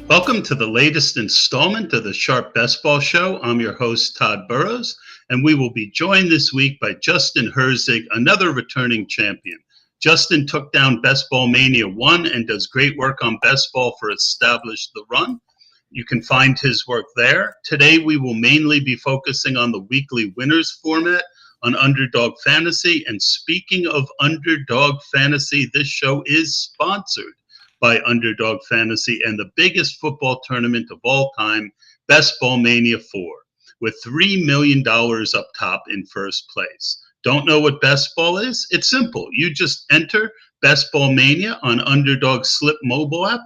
Welcome to the latest installment of the Sharp Best Ball Show. I'm your host, Tod Burros, and we will be joined this week by Justin Herzig, another returning champion. Justin took down Best Ball Mania 1 and does great work on Best Ball for Establish the Run. You can find his work there. Today, we will mainly be focusing on the weekly winners format on Underdog Fantasy. And speaking of Underdog Fantasy, this show is sponsored by Underdog Fantasy and the biggest football tournament of all time, Best Ball Mania 4, with $3 million up top in first place. Don't know what Best Ball is? It's simple. You just enter Best Ball Mania on Underdog's Slip mobile app,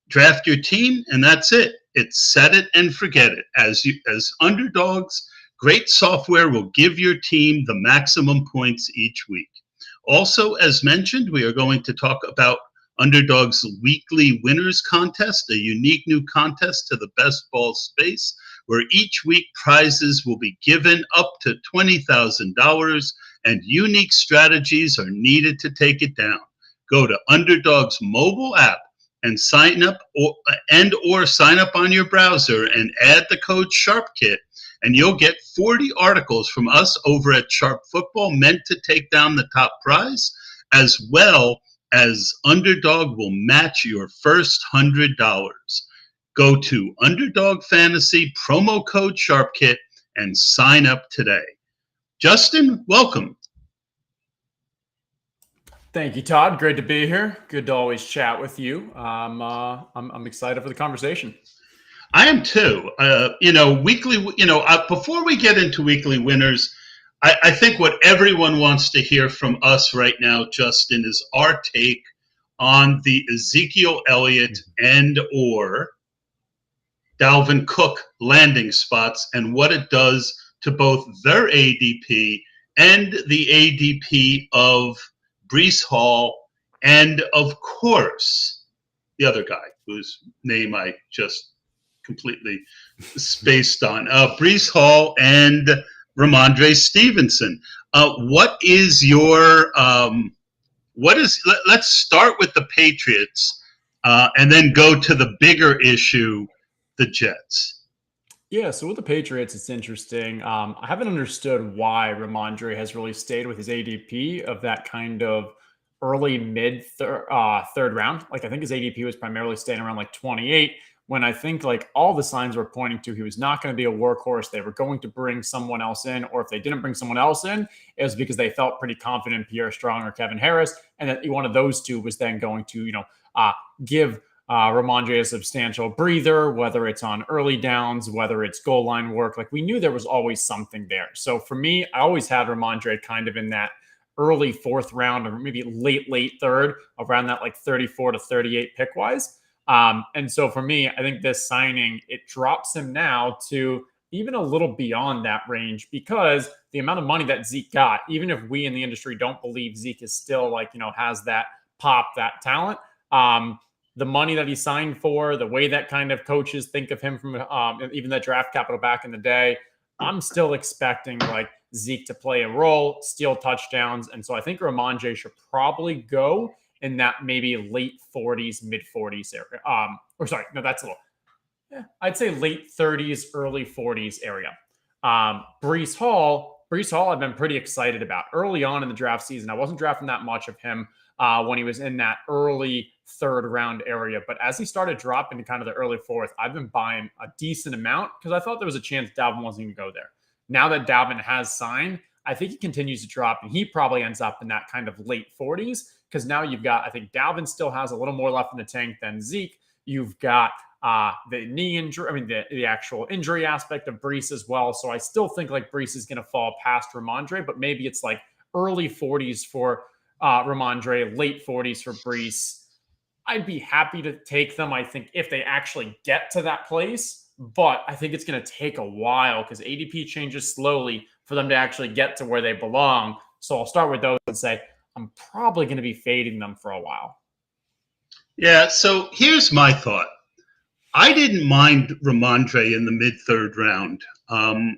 draft your team, and that's it. It's set it and forget it. As Underdog's great software will give your team the maximum points each week. Also, as mentioned, we are going to talk about Underdog's weekly winners contest, a unique new contest to the best ball space, where each week prizes will be given up to $20,000 and unique strategies are needed to take it down. Go to Underdog's mobile app and sign up or sign up on your browser and add the code SHARPKIT, and you'll get 40 articles from us over at Sharp Football meant to take down the top prize, as well as Underdog will match your first $100. Go to Underdog Fantasy, promo code SHARPKIT, and sign up today. Justin, welcome. Thank you, Todd. Great to be here. Good to always chat with you. I'm excited for the conversation. I am too. Before we get into weekly winners, I think what everyone wants to hear from us right now, Justin, is our take on the Ezekiel Elliott and or Dalvin Cook landing spots and what it does to both their ADP and the ADP of Breece Hall and, of course, the other guy whose name I just completely spaced on. Breece Hall and Rhamondre Stevenson. Let's start with the Patriots and then go to the bigger issue, the Jets. Yeah, so with the Patriots, it's interesting. I haven't understood why Rhamondre has really stayed with his ADP of that kind of early mid third round. Like I think his ADP was primarily staying around like 28. When I think like all the signs were pointing to he was not going to be a workhorse. They were going to bring someone else in, or if they didn't bring someone else in, it was because they felt pretty confident in Pierre Strong or Kevin Harris, and that one of those two was then going to, give Rhamondre a substantial breather, whether it's on early downs, whether it's goal line work. Like we knew there was always something there. So for me, I always had Rhamondre kind of in that early fourth round or maybe late third, around that like 34 to 38 pick wise. And so for me, I think this signing, it drops him now to even a little beyond that range, because the amount of money that Zeke got, even if we in the industry don't believe Zeke is still has that pop, that talent, the money that he signed for, the way that kind of coaches think of him from even that draft capital back in the day, I'm still expecting like Zeke to play a role, steal touchdowns. And so I think Rhamondre should probably go in that maybe late 40s, mid 40s area. That's a little. I'd say late 30s, early 40s area. Breece Hall, I've been pretty excited about. Early on in the draft season, I wasn't drafting that much of him when he was in that early third round area. But as he started dropping to kind of the early fourth, I've been buying a decent amount because I thought there was a chance Dalvin wasn't going to go there. Now that Dalvin has signed, I think he continues to drop, and he probably ends up in that kind of late 40s, because now you've got, I think Dalvin still has a little more left in the tank than Zeke. You've got the knee injury, the actual injury aspect of Breece as well. So I still think like Breece is going to fall past Rhamondre, but maybe it's like early 40s for Rhamondre, late 40s for Breece. I'd be happy to take them, I think, if they actually get to that place, but I think it's going to take a while because ADP changes slowly for them to actually get to where they belong. So I'll start with those and say I'm probably going to be fading them for a while. Yeah, so here's my thought. I didn't mind Rhamondre in the mid-third round, and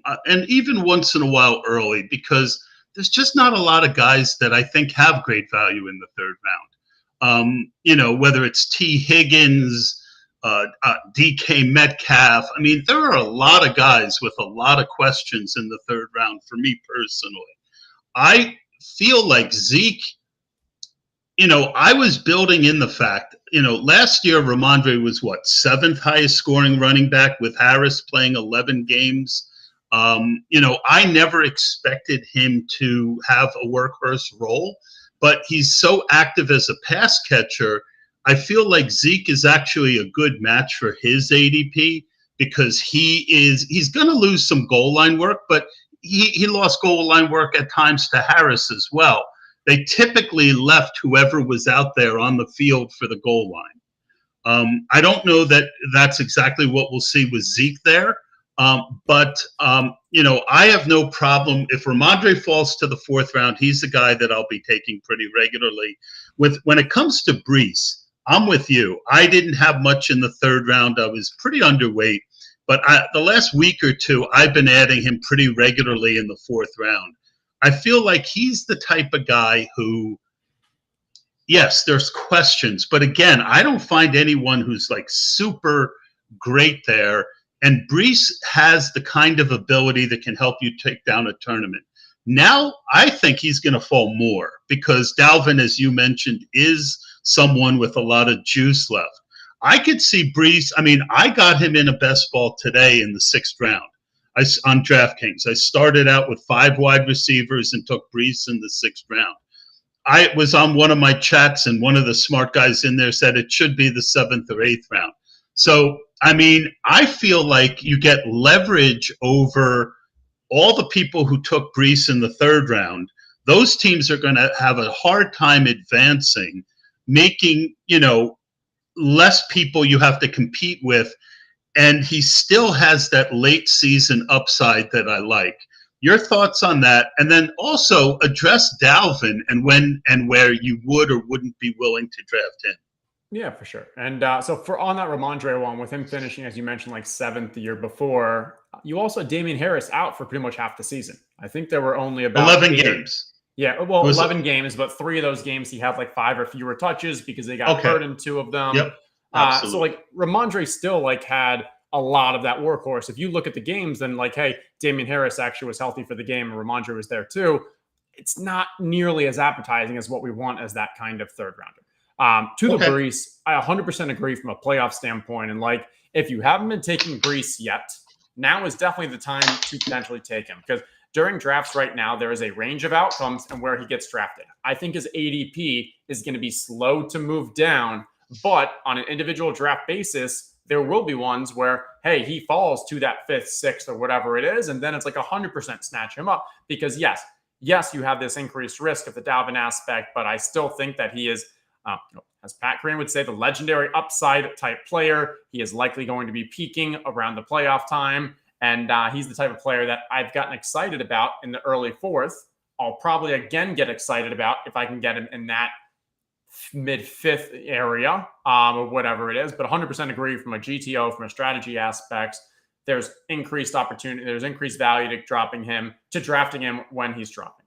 even once in a while early, because there's just not a lot of guys that I think have great value in the third round. Whether it's T. Higgins, DK Metcalf. I mean, there are a lot of guys with a lot of questions in the third round for me personally. I feel like Zeke, I was building in the fact, last year Rhamondre was what, seventh highest scoring running back with Harris playing 11 games. I never expected him to have a workhorse role, but he's so active as a pass catcher. I feel like Zeke is actually a good match for his ADP because he's going to lose some goal line work, but he lost goal line work at times to Harris as well. They typically left whoever was out there on the field for the goal line. I don't know that that's exactly what we'll see with Zeke there. But I have no problem. If Rhamondre falls to the fourth round, he's the guy that I'll be taking pretty regularly. When it comes to Brees, I'm with you. I didn't have much in the third round. I was pretty underweight. But the last week or two, I've been adding him pretty regularly in the fourth round. I feel like he's the type of guy who, yes, there's questions. But again, I don't find anyone who's like super great there. And Brees has the kind of ability that can help you take down a tournament. Now, I think he's going to fall more because Dalvin, as you mentioned, is someone with a lot of juice left. I could see Brees. I mean, I got him in a best ball today in the sixth round on DraftKings. I started out with 5 wide receivers and took Brees in the sixth round. I was on one of my chats, and one of the smart guys in there said it should be the 7th or 8th round. So, I mean, I feel like you get leverage over all the people who took Brees in the third round. Those teams are going to have a hard time advancing, making, less people you have to compete with. And he still has that late season upside that I like. Your thoughts on that? And then also address Dalvin and when and where you would or wouldn't be willing to draft him. Yeah, for sure. And so on that Rhamondre one, with him finishing, as you mentioned, like 7th the year before, you also had Damian Harris out for pretty much half the season. I think there were only about 11 games. Yeah, well, 11 games, but 3 of those games he had like 5 or fewer touches because they got hurt in 2 of them. Yep. So like Rhamondre still like had a lot of that workhorse. If you look at the games, then like, hey, Damian Harris actually was healthy for the game and Rhamondre was there too. It's not nearly as appetizing as what we want as that kind of third rounder. The Brees, I 100% agree from a playoff standpoint. And like, if you haven't been taking Brees yet, now is definitely the time to potentially take him because during drafts right now, there is a range of outcomes and where he gets drafted. I think his ADP is going to be slow to move down, but on an individual draft basis, there will be ones where, hey, he falls to that 5th, 6th, or whatever it is. And then it's like 100% snatch him up because yes, you have this increased risk of the Dalvin aspect, but I still think that he is, as Pat Green would say, the legendary upside type player. He is likely going to be peaking around the playoff time. And he's the type of player that I've gotten excited about in the early 4th. I'll probably again get excited about if I can get him in that mid 5th area or whatever it is. But 100% agree from a GTO, from a strategy aspects, there's increased opportunity, there's increased value to drafting him when he's dropping.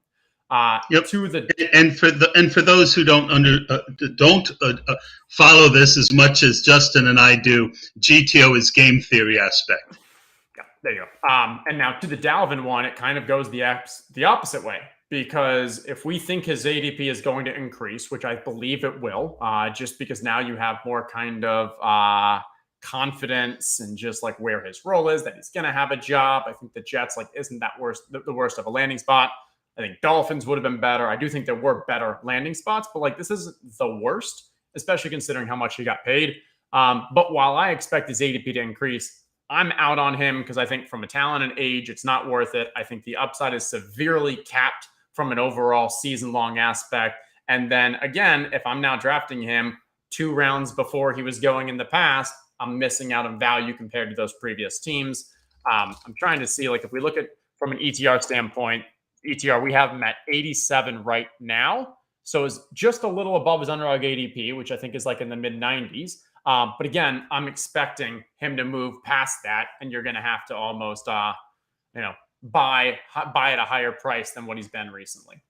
And for those who don't follow this as much as Justin and I do, GTO is game theory aspect. Yeah, there you go. And now to the Dalvin one, it kind of goes the opposite way because if we think his ADP is going to increase, which I believe it will, just because now you have more kind of confidence and just like where his role is, that he's going to have a job. I think the Jets isn't that the worst of a landing spot. I think Dolphins would have been better. I do think there were better landing spots, but this isn't the worst, especially considering how much he got paid. But while I expect his ADP to increase, I'm out on him because I think from a talent and age, it's not worth it. I think the upside is severely capped from an overall season-long aspect. And then again, if I'm now drafting him 2 rounds before he was going in the past, I'm missing out on value compared to those previous teams. I'm trying to see, if we look at from an ETR standpoint, we have him at 87 right now. So it's just a little above his underdog ADP, which I think is in the mid 90s. But again, I'm expecting him to move past that, and you're going to have to almost, buy at a higher price than what he's been recently.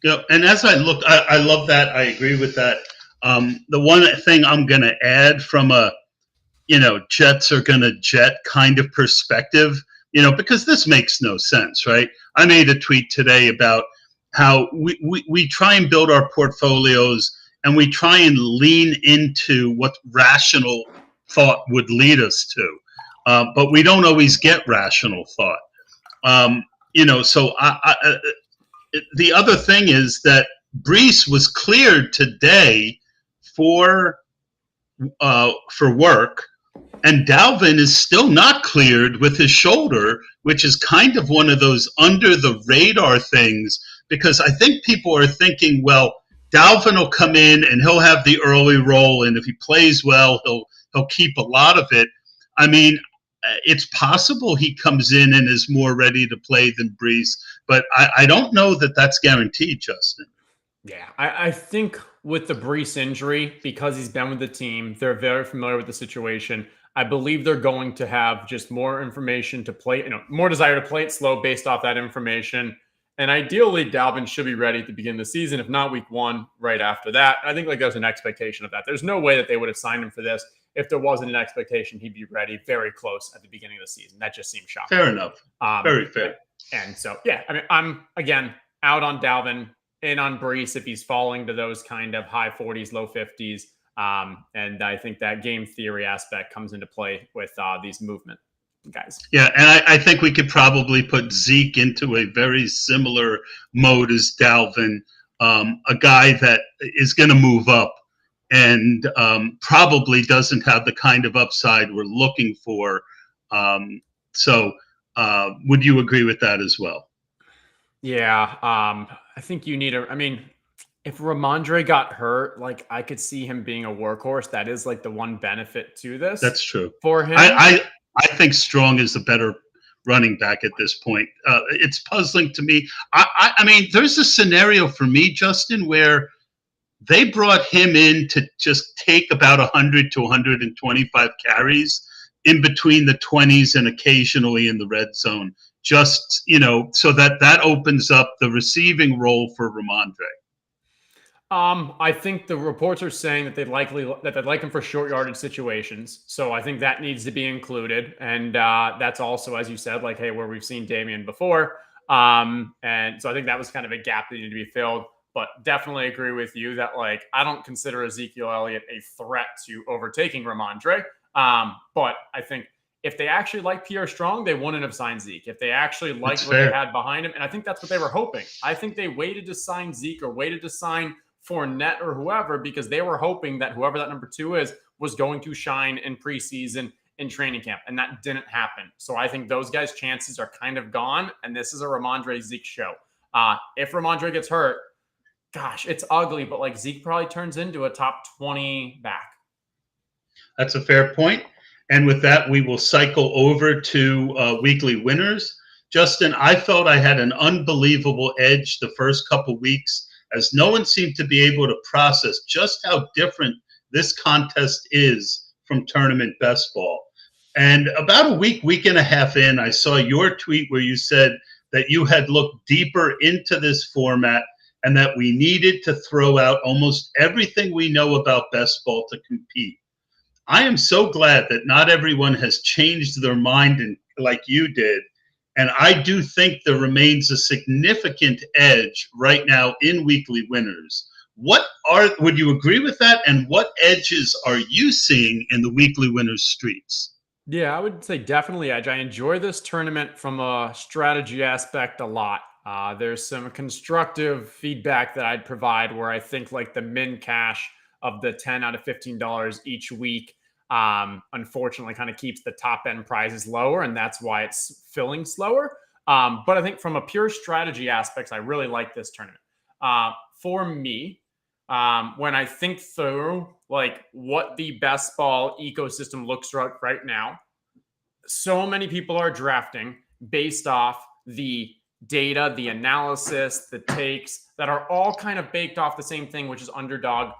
Yeah, and as I look, I love that. I agree with that. The one thing I'm going to add from a, Jets are going to jet kind of perspective, because this makes no sense, right? I made a tweet today about how we try and build our portfolios and we try and lean into what rational thought would lead us to. But we don't always get rational thought. So the other thing is that Brees was cleared today for work, and Dalvin is still not cleared with his shoulder, which is kind of one of those under the radar things, because I think people are thinking, well, Dalvin will come in and he'll have the early role, and if he plays well, he'll keep a lot of it. I mean, it's possible he comes in and is more ready to play than Brees, but I don't know that that's guaranteed, Justin. Yeah, I think with the Brees injury, because he's been with the team, they're very familiar with the situation. I believe they're going to have just more information to play, more desire to play it slow based off that information. And ideally, Dalvin should be ready at the beginning of the season, if not week 1, right after that. I think there's an expectation of that. There's no way that they would have signed him for this if there wasn't an expectation he'd be ready very close at the beginning of the season. That just seems shocking. Fair enough. Very fair. And so, yeah, I mean, I'm, again, out on Dalvin, in on Brees if he's falling to those kind of high 40s, low 50s. And I think that game theory aspect comes into play with these movement guys. Yeah, and I think we could probably put Zeke into a very similar mode as Dalvin, a guy that is going to move up and probably doesn't have the kind of upside we're looking for. So would you agree with that as well? Yeah, I think you need if Rhamondre got hurt, I could see him being a workhorse. That is the one benefit to this. That's true. For him. I think Strong is the better running back at this point. It's puzzling to me. I mean, there's a scenario for me, Justin, where they brought him in to just take about 100 to 125 carries in between the 20s and occasionally in the red zone. Just, so that opens up the receiving role for Rhamondre. I think the reports are saying that they'd like him for short yardage situations. So I think that needs to be included. And that's also, as you said, hey, where we've seen Damian before. And so I think that was kind of a gap that needed to be filled. But definitely agree with you that I don't consider Ezekiel Elliott a threat to overtaking Rhamondre. But I think if they actually like Pierre Strong, they wouldn't have signed Zeke. If they actually liked what they had behind him, and I think that's what they were hoping. I think they waited to sign Zeke or waited to sign Fournette or whoever because they were hoping that whoever that number 2 is was going to shine in preseason, in training camp, and that didn't happen. So I think those guys' chances are kind of gone, and this is a Rhamondre Zeke show. If Rhamondre gets hurt, gosh, it's ugly, but Zeke probably turns into a top 20 back. That's a fair point. And with that, we will cycle over to weekly winners. Justin, I felt I had an unbelievable edge the first couple weeks as no one seemed to be able to process just how different this contest is from tournament best ball. And about a week and a half in, I saw your tweet where you said that you had looked deeper into this format and that we needed to throw out almost everything we know about best ball to compete. I am so glad that not everyone has changed their mind like you did. And I do think there remains a significant edge right now in weekly winners. Would you agree with that? And what edges are you seeing in the weekly winners streets? Yeah, I would say definitely edge. I enjoy this tournament from a strategy aspect a lot. There's some constructive feedback that I'd provide where I think the min cash of the $10 out of $15 each week unfortunately kind of keeps the top end prizes lower, and that's why it's filling slower. But I think from a pure strategy aspects, I really like this tournament. For me, when I think through what the best ball ecosystem looks like right now, so many people are drafting based off the data, the analysis, the takes that are all kind of baked off the same thing, which is underdog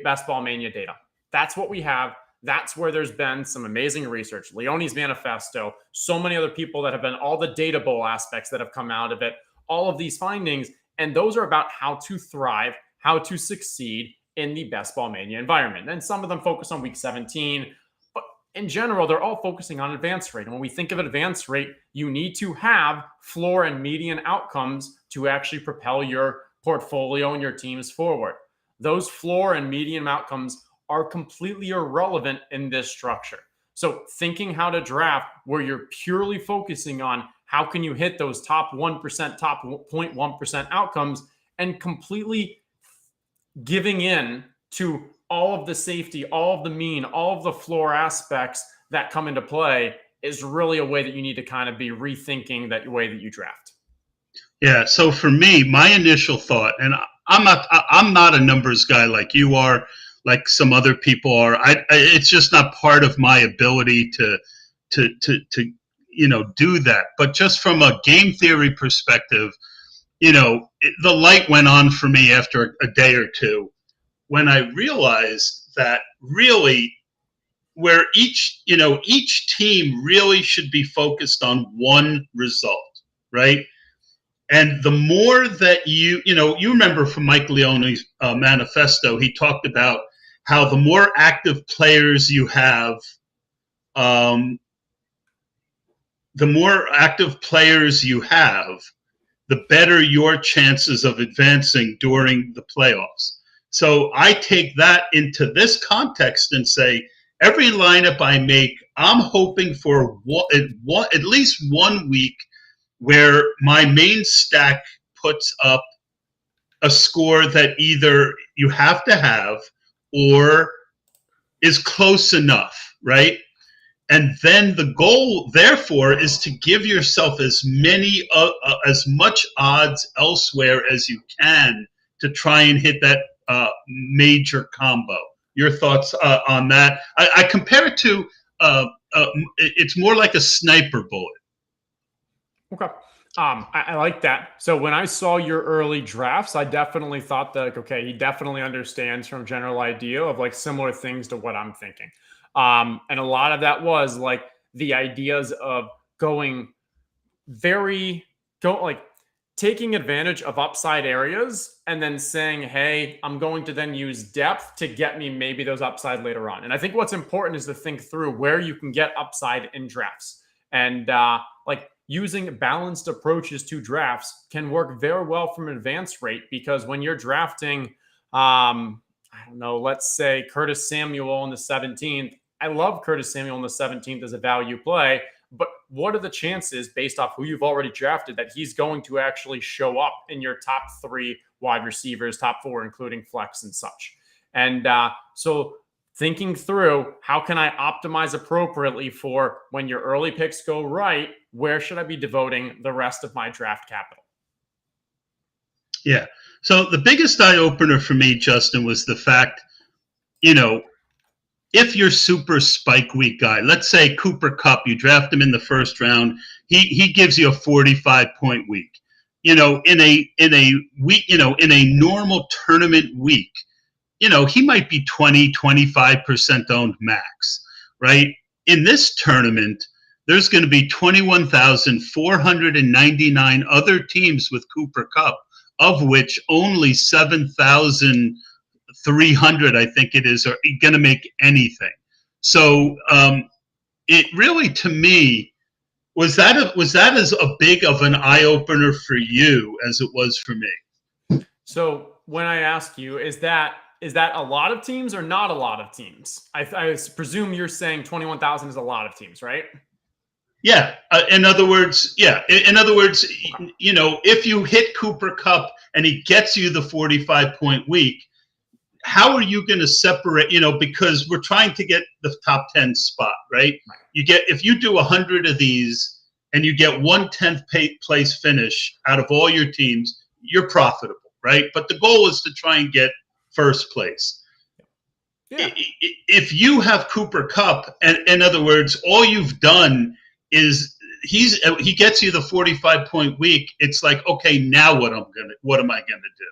best ball mania data. That's what we have. That's where there's been some amazing research. Leone's manifesto, so many other people that have been all the data bowl aspects that have come out of it, all of these findings. And those are about how to thrive, how to succeed in the best ball mania environment. And some of them focus on week 17. But in general, they're all focusing on advance rate. And when we think of advance rate, you need to have floor and median outcomes to actually propel your portfolio and your teams forward. Those floor and median outcomes are completely irrelevant in this structure. So thinking how to draft where you're purely focusing on how can you hit those top 1%, top 0.1% outcomes, and completely giving in to all of the safety, all of the mean, all of the floor aspects that come into play is really a way that you need to kind of be rethinking that way that you draft. Yeah. So for me, my initial thought, and I'm not a numbers guy like you are, like some other people are. It's just not part of my ability to do that. But just from a game theory perspective, the light went on for me after a day or two when I realized that really where each team really should be focused on one result, right? And the more that you remember from Mike Leone's manifesto, he talked about how the more active players you have, the better your chances of advancing during the playoffs. So I take that into this context and say, every lineup I make, I'm hoping for at least 1 week where my main stack puts up a score that either you have to have or is close enough, right? And then the goal, therefore, is to give yourself as much odds elsewhere as you can to try and hit that major combo. Your thoughts on that? I compare it to it's more like a sniper bullet. Okay. I like that. So when I saw your early drafts, I definitely thought that, okay, he definitely understands from general idea of like similar things to what I'm thinking. And a lot of that was like the ideas of taking advantage of upside areas and then saying, hey, I'm going to then use depth to get me maybe those upside later on. And I think what's important is to think through where you can get upside in drafts. And using balanced approaches to drafts can work very well from an advance rate, because when you're drafting, let's say Curtis Samuel in the 17th. I love Curtis Samuel in the 17th as a value play, but what are the chances based off who you've already drafted that he's going to actually show up in your top 3 wide receivers, top 4, including flex and such? And so thinking through how can I optimize appropriately for when your early picks go right, where should I be devoting the rest of my draft capital? Yeah. So the biggest eye opener for me, Justin, was the fact, if you're super spike week guy, let's say Cooper Kupp, you draft him in the first round, he gives you a 45-point week. In a week, in a normal tournament week, he might be 25% owned max, right? In this tournament, there's going to be 21,499 other teams with Cooper Kupp, of which only 7,300, I think it is, are going to make anything. So it really, to me, was that as a big of an eye opener for you as it was for me? So when I ask you, is that a lot of teams or not a lot of teams? I presume you're saying 21,000 is a lot of teams, right? Yeah. In other words, if you hit Cooper Kupp and he gets you the 45-point week, how are you going to separate, because we're trying to get the top 10 spot, right? If you do 100 of these and you get 1/10 place finish out of all your teams, you're profitable, right? But the goal is to try and get first place. Yeah. If you have Cooper Kupp, and in other words, all you've done is he gets you the 45-point week, it's like, okay, now what am I gonna do?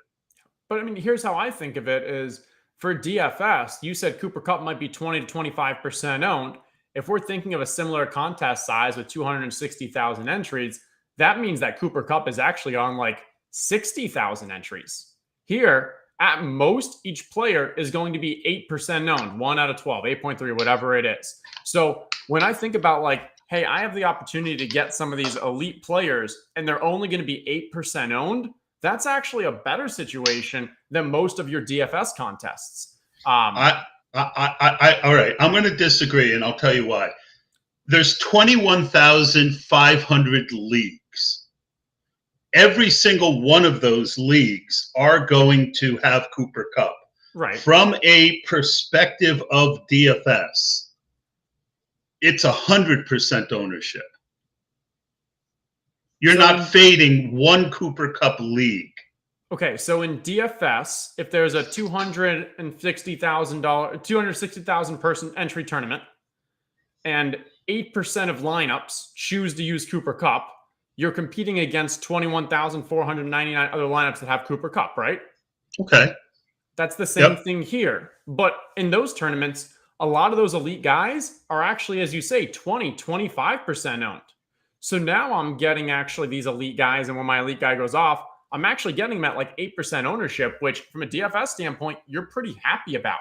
But I mean, here's how I think of it is for DFS, you said Cooper Kupp might be 20 to 25% owned. If we're thinking of a similar contest size with 260,000 entries, that means that Cooper Kupp is actually on like 60,000 entries. Here, At most, each player is going to be 8% owned, 1 out of 12, 8.3, whatever it is. So when I think about like, hey, I have the opportunity to get some of these elite players and they're only going to be 8% owned, that's actually a better situation than most of your DFS contests. All right, I'm going to disagree, and I'll tell you why. There's 21,500 leagues. Every single one of those leagues are going to have Cooper Kupp. Right. From a perspective of DFS, it's 100% ownership. You're not fading one Cooper Kupp league. Okay, so in DFS, if there's a $260,000 person entry tournament, and 8% of lineups choose to use Cooper Kupp, you're competing against 21,499 other lineups that have Cooper Kupp, right? Okay. That's the same thing here. But in those tournaments, a lot of those elite guys are actually, as you say, 20, 25% owned. So now I'm getting actually these elite guys, and when my elite guy goes off, I'm actually getting them at like 8% ownership, which from a DFS standpoint, you're pretty happy about.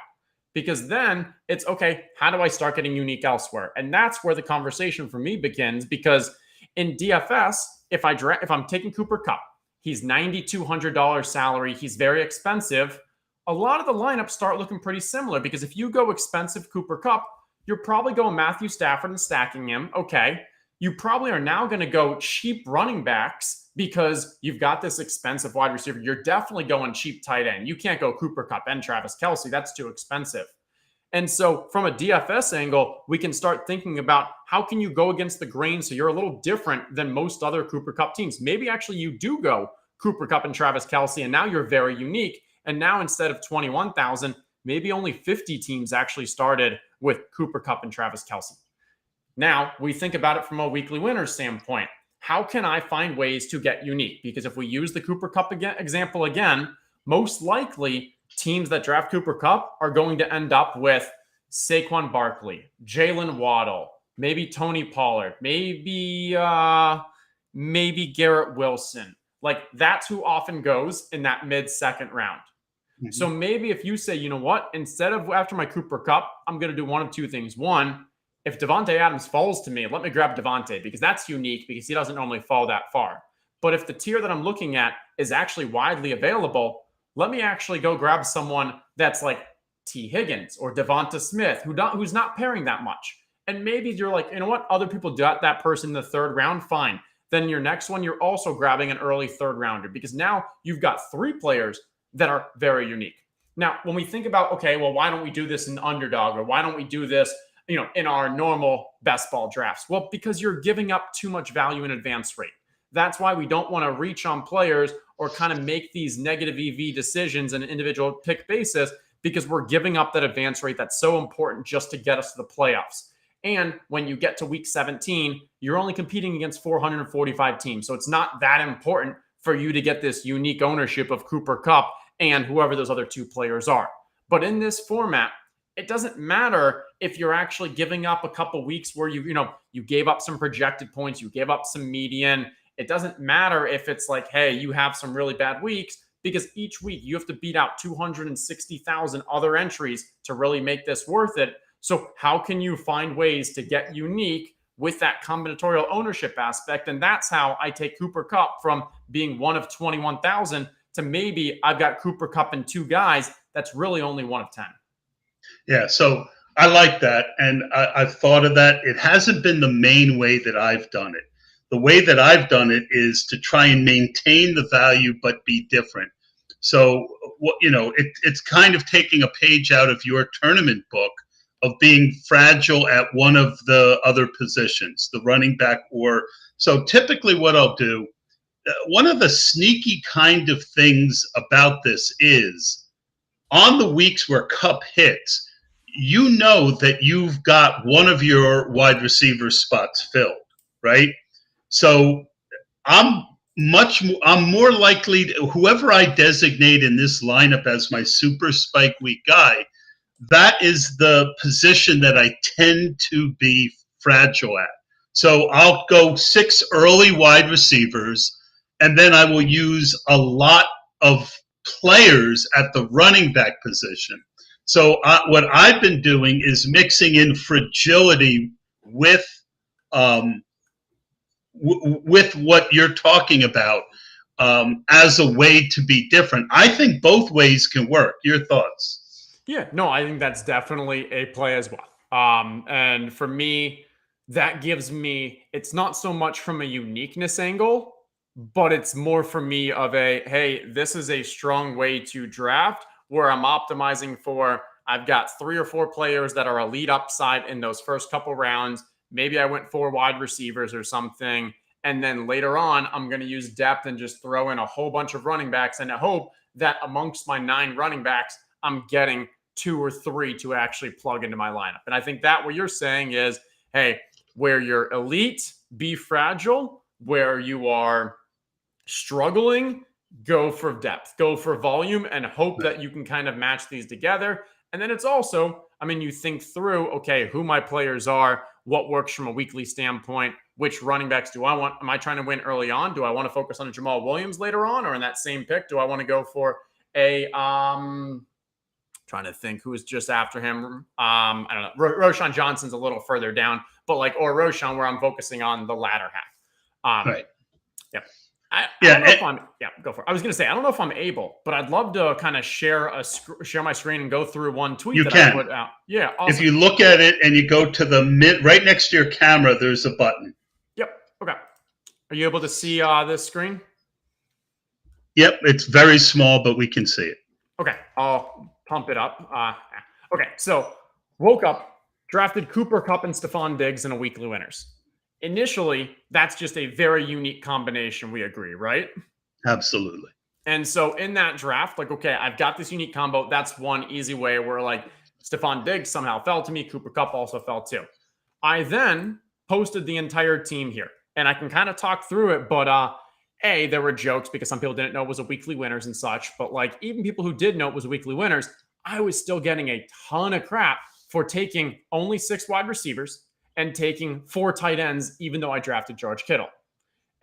Because then it's, okay, how do I start getting unique elsewhere? And that's where the conversation for me begins, because in DFS, if I'm taking Cooper Kupp, he's $9,200 salary, he's very expensive. A lot of the lineups start looking pretty similar, because if you go expensive Cooper Kupp, you're probably going Matthew Stafford and stacking him. Okay. You probably are now going to go cheap running backs because you've got this expensive wide receiver. You're definitely going cheap tight end. You can't go Cooper Kupp and Travis Kelce. That's too expensive. And so from a DFS angle, we can start thinking about how can you go against the grain so you're a little different than most other Cooper Kupp teams. Maybe actually you do go Cooper Kupp and Travis Kelce, and now you're very unique. And now instead of 21,000, maybe only 50 teams actually started with Cooper Kupp and Travis Kelce. Now we think about it from a weekly winner standpoint. How can I find ways to get unique? Because if we use the Cooper Kupp example again, most likely teams that draft Cooper Kupp are going to end up with Saquon Barkley, Jalen Waddle, maybe Tony Pollard, maybe Garrett Wilson. Like, that's who often goes in that mid-second round. Mm-hmm. So maybe if you say, you know what, instead of after my Cooper Kupp, I'm going to do one of two things. One, if Devontae Adams falls to me, let me grab Devontae, because that's unique, because he doesn't normally fall that far. But if the tier that I'm looking at is actually widely available, let me actually go grab someone that's like T. Higgins or Devonta Smith, who's not pairing that much. And maybe you're like, you know what, other people got that person in the third round, fine. Then your next one, you're also grabbing an early third rounder, because now you've got three players that are very unique. Now, when we think about, okay, well, why don't we do this in underdog, or why don't we do this, in our normal best ball drafts? Well, because you're giving up too much value in advance rate. That's why we don't want to reach on players or kind of make these negative EV decisions on an individual pick basis, because we're giving up that advance rate that's so important just to get us to the playoffs. And when you get to week 17, you're only competing against 445 teams. So it's not that important for you to get this unique ownership of Cooper Kupp and whoever those other two players are. But in this format, it doesn't matter if you're actually giving up a couple weeks where you gave up some projected points, you gave up some median. It doesn't matter if it's like, hey, you have some really bad weeks, because each week you have to beat out 260,000 other entries to really make this worth it. So how can you find ways to get unique with that combinatorial ownership aspect? And that's how I take Cooper Kupp from being one of 21,000 to maybe I've got Cooper Kupp and two guys that's really only one of 10. Yeah, so I like that, and I've thought of that. It hasn't been the main way that I've done it. The way that I've done it is to try and maintain the value but be different. So, it's kind of taking a page out of your tournament book of being fragile at one of the other positions, the running back. So typically what I'll do, one of the sneaky kind of things about this is, on the weeks where Kupp hits, that you've got one of your wide receiver spots filled, right? So I'm more likely to, whoever I designate in this lineup as my super spike week guy, that is the position that I tend to be fragile at. So I'll go 6 early wide receivers, and then I will use a lot of players at the running back position. So what I've been doing is mixing in fragility with with what you're talking about as a way to be different. I think both ways can work. Your thoughts? Yeah, no, I think that's definitely a play as well. And for me, that gives me, it's not so much from a uniqueness angle, but it's more for me of a, hey, this is a strong way to draft where I'm optimizing for, I've got 3 or 4 players that are elite upside in those first couple rounds. Maybe I went 4 wide receivers or something. And then later on, I'm going to use depth and just throw in a whole bunch of running backs and I hope that amongst my 9 running backs, I'm getting 2 or 3 to actually plug into my lineup. And I think that what you're saying is, hey, where you're elite, be fragile. Where you are struggling, go for depth, go for volume, and hope that you can kind of match these together. And then it's also, I mean, you think through, okay, who my players are, what works from a weekly standpoint, which running backs do I want? Am I trying to win early on? Do I want to focus on a Jamal Williams later on? Or in that same pick, do I want to go for a trying to think who's just after him. I don't know. Roshan Johnson's a little further down, but like, or Roshan where I'm focusing on the latter half. Right. Yep. I don't know if I'm, go for it. I was going to say, I don't know if I'm able, but I'd love to kind of share my screen and go through one tweet I put out. Yeah. Awesome. If you look at it and you go to the right next to your camera, there's a button. Yep. Okay. Are you able to see this screen? Yep. It's very small, but we can see it. Okay. I'll pump it up. Okay. So woke up, drafted Cooper Kupp and Stephon Diggs in a weekly winners. Initially, that's just a very unique combination. We agree, right? Absolutely. And so in that draft, like, okay, I've got this unique combo. That's one easy way where like Stephon Diggs somehow fell to me. Cooper Kupp also fell too. I then posted the entire team here and I can kind of talk through it, but there were jokes because some people didn't know it was a weekly winners and such, but like even people who did know it was a weekly winners, I was still getting a ton of crap for taking only 6 wide receivers and taking 4 tight ends, even though I drafted George Kittle.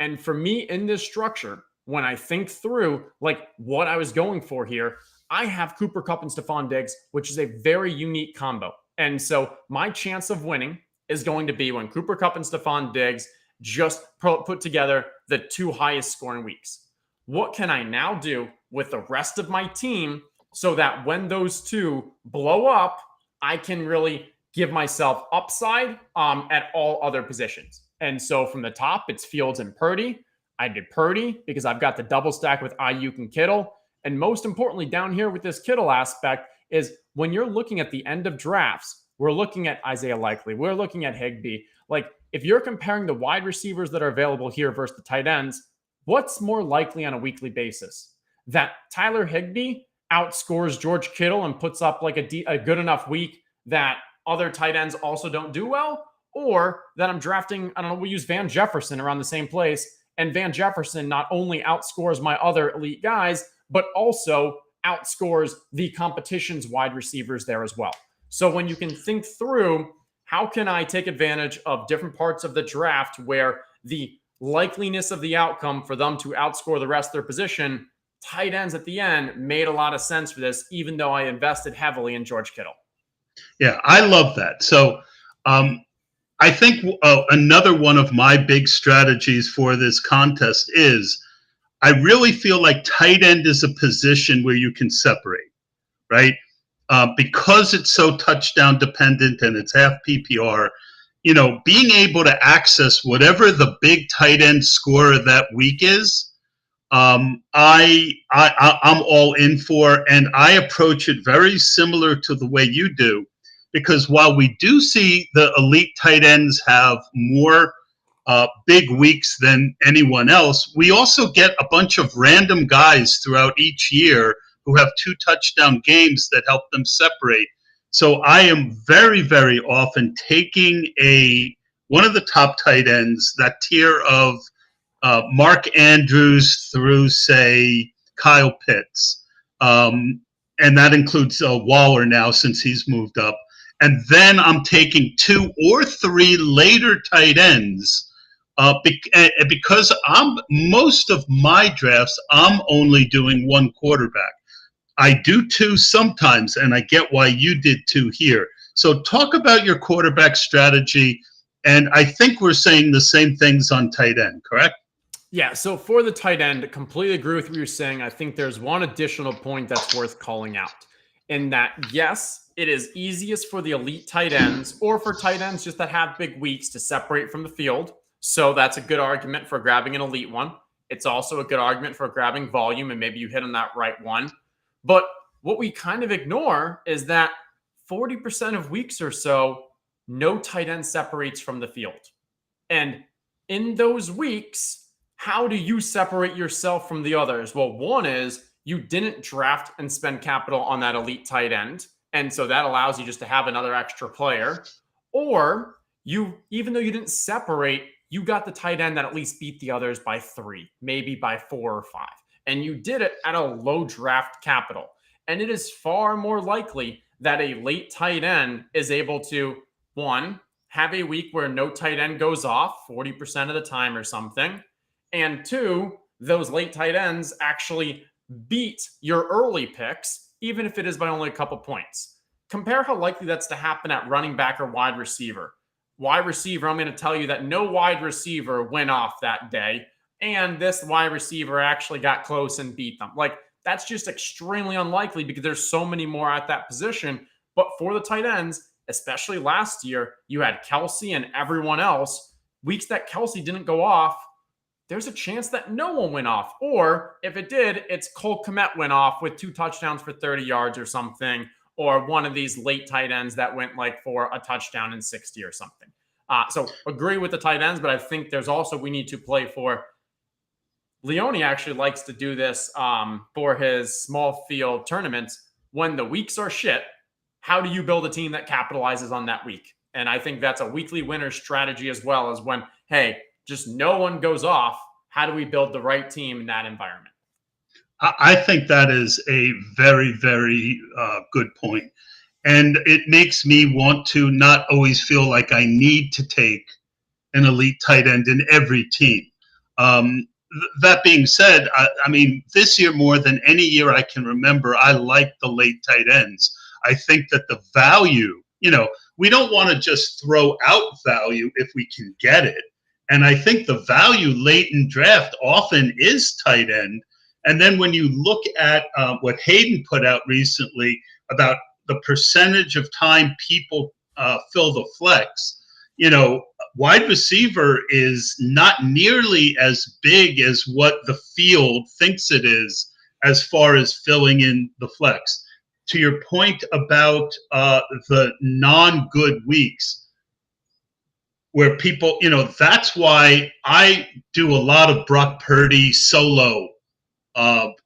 And for me in this structure, when I think through like what I was going for here, I have Cooper Kupp and Stephon Diggs, which is a very unique combo. And so my chance of winning is going to be when Cooper Kupp and Stephon Diggs just put together the 2 highest scoring weeks. What can I now do with the rest of my team so that when those 2 blow up, I can really give myself upside at all other positions. And so from the top, it's Fields and Purdy. I did Purdy because I've got the double stack with Ayuk and Kittle. And most importantly, down here with this Kittle aspect is when you're looking at the end of drafts, we're looking at Isaiah Likely. We're looking at Higbee. Like if you're comparing the wide receivers that are available here versus the tight ends, what's more likely on a weekly basis? That Tyler Higbee outscores George Kittle and puts up like a good enough week that other tight ends also don't do well, or that I'm drafting, I don't know, we'll use Van Jefferson around the same place, and Van Jefferson not only outscores my other elite guys, but also outscores the competition's wide receivers there as well. So when you can think through, how can I take advantage of different parts of the draft where the likeliness of the outcome for them to outscore the rest of their position, tight ends at the end made a lot of sense for this, even though I invested heavily in George Kittle. Yeah, I love that. So I think another one of my big strategies for this contest is I really feel like tight end is a position where you can separate, right? Because it's so touchdown dependent and it's half PPR, being able to access whatever the big tight end scorer that week is, I'm all in for, and I approach it very similar to the way you do, because while we do see the elite tight ends have more big weeks than anyone else, we also get a bunch of random guys throughout each year who have 2 touchdown games that help them separate. So I am very, very often taking one of the top tight ends, that tier of Mark Andrews through, say, Kyle Pitts. And that includes Waller now since he's moved up. And then I'm taking 2 or 3 later tight ends Because most of my drafts, I'm only doing one quarterback. I do two sometimes, and I get why you did two here. So talk about your quarterback strategy, and I think we're saying the same things on tight end, correct? Yeah, so for the tight end, completely agree with what you're saying. I think there's one additional point that's worth calling out. In that, yes, it is easiest for the elite tight ends or for tight ends just that have big weeks to separate from the field. So that's a good argument for grabbing an elite one. It's also a good argument for grabbing volume, and maybe you hit on that right one. But what we kind of ignore is that 40% of weeks or so, no tight end separates from the field. And in those weeks, how do you separate yourself from the others? Well, one is you didn't draft and spend capital on that elite tight end. And so that allows you just to have another extra player. Or you, even though you didn't separate, you got the tight end that at least beat the others by 3, maybe by 4 or 5. And you did it at a low draft capital. And it is far more likely that a late tight end is able to, one, have a week where no tight end goes off 40% of the time or something. And 2, those late tight ends actually beat your early picks, even if it is by only a couple points. Compare how likely that's to happen at running back or wide receiver. Wide receiver, I'm going to tell you that no wide receiver went off that day, and this wide receiver actually got close and beat them. Like, that's just extremely unlikely because there's so many more at that position. But for the tight ends, especially last year, you had Kelsey and everyone else. Weeks that Kelsey didn't go off, there's a chance that no one went off. Or if it did, it's Cole Kmet went off with 2 touchdowns for 30 yards or something, or one of these late tight ends that went like for a touchdown in 60 or something. So agree with the tight ends, but I think there's also, we need to play for. Leone actually likes to do this for his small field tournaments. When the weeks are shit, how do you build a team that capitalizes on that week? And I think that's a weekly winner strategy as well, as when, hey, just no one goes off. How do we build the right team in that environment? I think that is a very, very good point. And it makes me want to not always feel like I need to take an elite tight end in every team. That being said, I mean, this year more than any year I can remember, I like the late tight ends. I think that the value, we don't want to just throw out value if we can get it. And I think the value late in draft often is tight end. And then when you look at what Hayden put out recently about the percentage of time people fill the flex, wide receiver is not nearly as big as what the field thinks it is as far as filling in the flex. To your point about the non-good weeks, where people, that's why I do a lot of Brock Purdy solo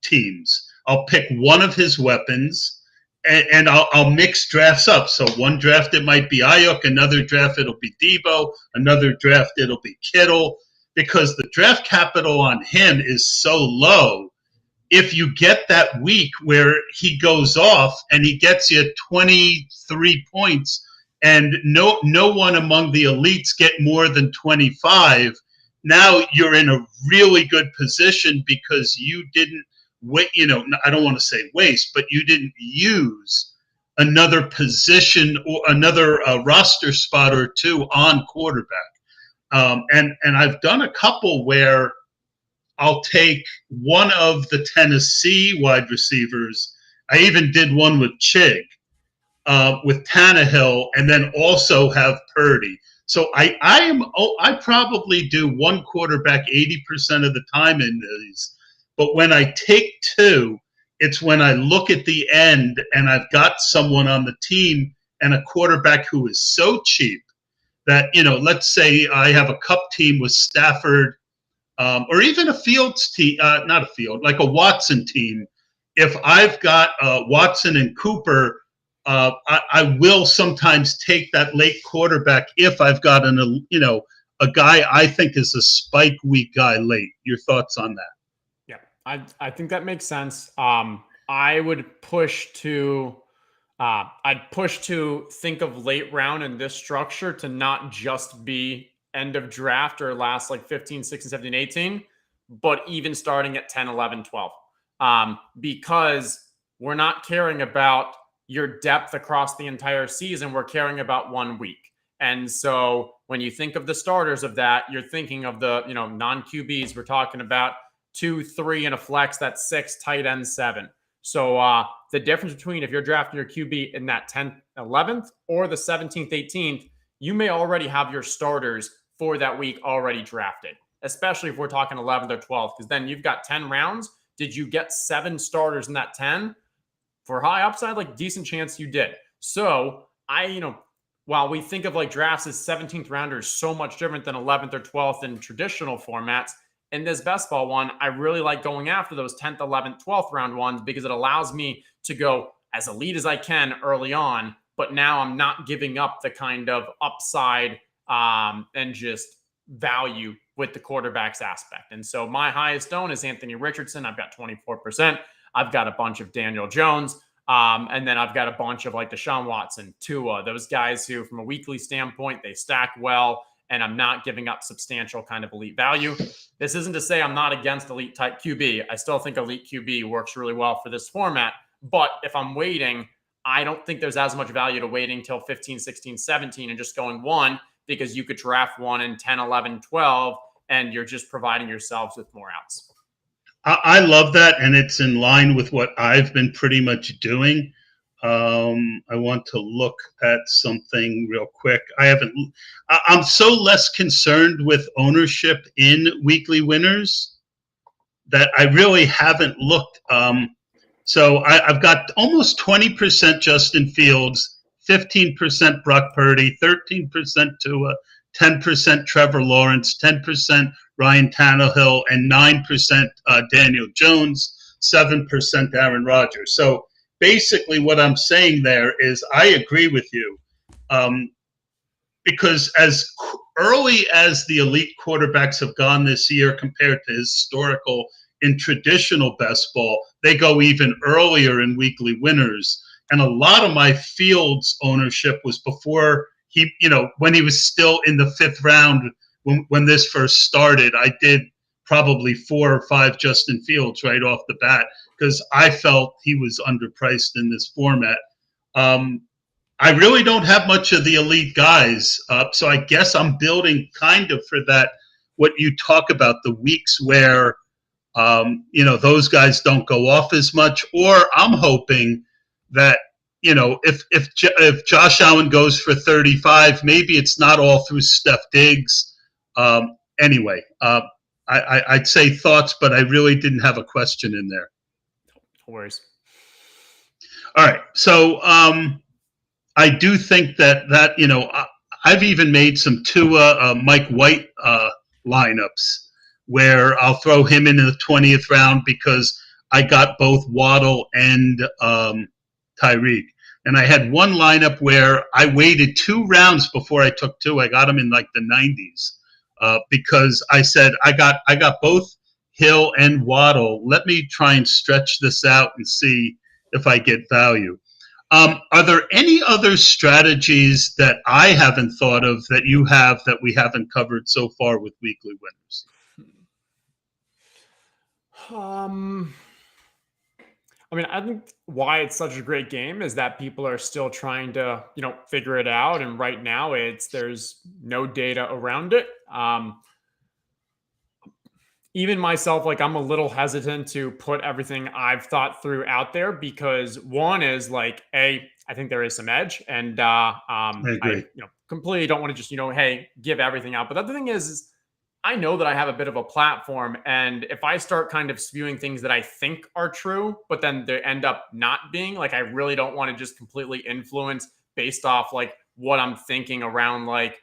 teams. I'll pick one of his weapons, and I'll mix drafts up. So one draft it might be Ayuk, another draft it'll be Debo, another draft it'll be Kittle, because the draft capital on him is so low. If you get that week where he goes off and he gets you 23 points, and no one among the elites get more than 25, now you're in a really good position because you didn't wait, I don't want to say waste, but you didn't use another position or another roster spot or 2 on quarterback. And I've done a couple where I'll take one of the Tennessee wide receivers. I even did one with Chig, with Tannehill, and then also have Purdy. So I probably do one quarterback 80% of the time in these. But when I take 2, it's when I look at the end and I've got someone on the team and a quarterback who is so cheap that, let's say I have a cup team with Stafford, or even a Fields team, not a Field, like a Watson team. If I've got Watson and Cooper, I will sometimes take that late quarterback if I've got a guy I think is a spike week guy late. Your thoughts on that? Yeah, I think that makes sense. I would push to think of late round in this structure to not just be end of draft or last like 15, 16, 17, 18, but even starting at 10, 11, 12. Because we're not caring about your depth across the entire season. We're caring about 1 week. And so when you think of the starters of that, you're thinking of the, non-QBs. We're talking about 2, 3 and a flex, that's 6, tight end 7. So the difference between if you're drafting your QB in that 10th, 11th, or the 17th, 18th, you may already have your starters for that week already drafted, especially if we're talking 11th or 12th, because then you've got 10 rounds. Did you get 7 starters in that 10? For high upside, like decent chance you did. So while we think of like drafts as 17th rounders so much different than 11th or 12th in traditional formats, in this best ball one, I really like going after those 10th, 11th, 12th round ones because it allows me to go as elite as I can early on, but now I'm not giving up the kind of upside and just value with the quarterbacks aspect. And so my highest own is Anthony Richardson. I've got 24%. I've got a bunch of Daniel Jones. And then I've got a bunch of like Deshaun Watson, Tua, those guys who from a weekly standpoint, they stack well, and I'm not giving up substantial kind of elite value. This isn't to say I'm not against elite type QB. I still think elite QB works really well for this format. But if I'm waiting, I don't think there's as much value to waiting till 15, 16, 17 and just going 1, because you could draft 1 in 10, 11, 12, and you're just providing yourselves with more outs. I love that, and it's in line with what I've been pretty much doing. I want to look at something real quick. I'm so less concerned with ownership in weekly winners that I really haven't looked. So I've got almost 20% Justin Fields, 15% Brock Purdy, 13% Tua, 10% Trevor Lawrence, 10% Ryan Tannehill, and 9% Daniel Jones, 7% Aaron Rodgers. So basically what I'm saying there is I agree with you, because as early as the elite quarterbacks have gone this year compared to historical in traditional best ball, they go even earlier in weekly winners. And a lot of my Fields ownership was before he, when he was still in the 5th round. When this first started, I did probably 4 or 5 Justin Fields right off the bat because I felt he was underpriced in this format. I really don't have much of the elite guys, so I guess I'm building kind of for that, what you talk about, the weeks where, those guys don't go off as much, or I'm hoping that, if Josh Allen goes for 35, maybe it's not all through Steph Diggs. Anyway, I'd say thoughts, but I really didn't have a question in there. No worries. All right. So I do think that I've even made some Tua, Mike White lineups where I'll throw him in the 20th round because I got both Waddle and Tyreek. And I had one lineup where I waited 2 rounds before I took Tua. I got him in like the 90s. Because I said I got both Hill and Waddle. Let me try and stretch this out and see if I get value. Are there any other strategies that I haven't thought of that you have that we haven't covered so far with weekly winners? I think why it's such a great game is that people are still trying to, figure it out. And right now there's no data around it. Even myself, like I'm a little hesitant to put everything I've thought through out there because one is like, I think there is some edge, and I completely don't want to just, hey, give everything out. But the other thing is I know that I have a bit of a platform, and if I start kind of spewing things that I think are true, but then they end up not being, like, I really don't want to just completely influence based off like what I'm thinking around, like,